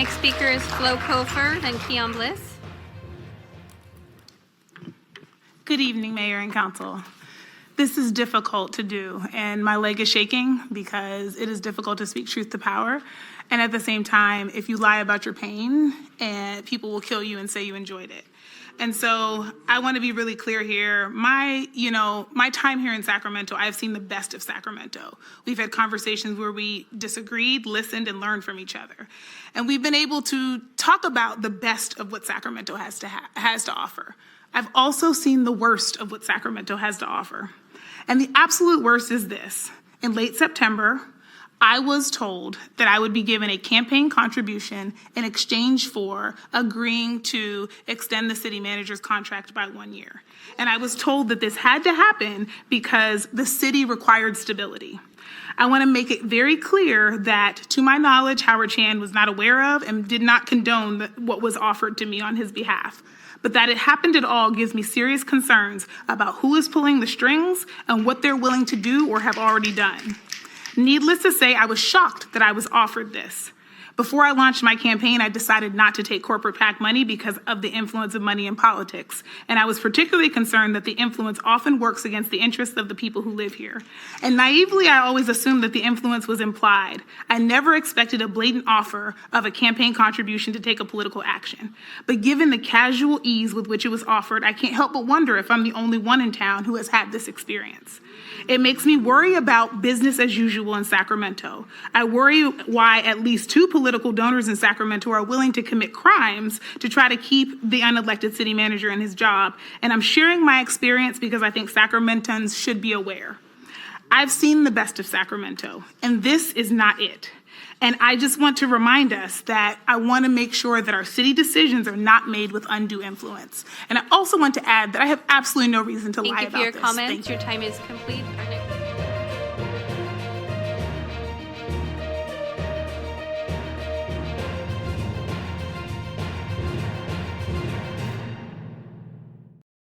Next speaker is Flo Cofer, then Keon Bliss. Good evening, Mayor and Council. This is difficult to do, and my leg is shaking because it is difficult to speak truth to power. And at the same time, if you lie about your pain, and people will kill you and say you enjoyed it. And so I want to be really clear here. My time here in Sacramento, I've seen the best of Sacramento. We've had conversations where we disagreed, listened, and learned from each other. And we've been able to talk about the best of what Sacramento has to offer. I've also seen the worst of what Sacramento has to offer. And the absolute worst is this. In late September, I was told that I would be given a campaign contribution in exchange for agreeing to extend the city manager's contract by 1 year. And I was told that this had to happen because the city required stability. I want to make it very clear that, to my knowledge, Howard Chan was not aware of and did not condone what was offered to me on his behalf. But that it happened at all gives me serious concerns about who is pulling the strings and what they're willing to do or have already done. Needless to say, I was shocked that I was offered this. Before I launched my campaign, I decided not to take corporate PAC money because of the influence of money in politics. And I was particularly concerned that the influence often works against the interests of the people who live here. And naively, I always assumed that the influence was implied. I never expected a blatant offer of a campaign contribution to take a political action. But given the casual ease with which it was offered, I can't help but wonder if I'm the only one in town who has had this experience. It makes me worry about business as usual in Sacramento. I worry why at least 2 political donors in Sacramento are willing to commit crimes to try to keep the unelected city manager in his job. And I'm sharing my experience because I think Sacramentans should be aware. I've seen the best of Sacramento, and this is not it. And I just want to remind us that I want to make sure that our city decisions are not made with undue influence. And I also want to add that I have absolutely no reason to lie about this. Thank you for your comments. Your time is complete.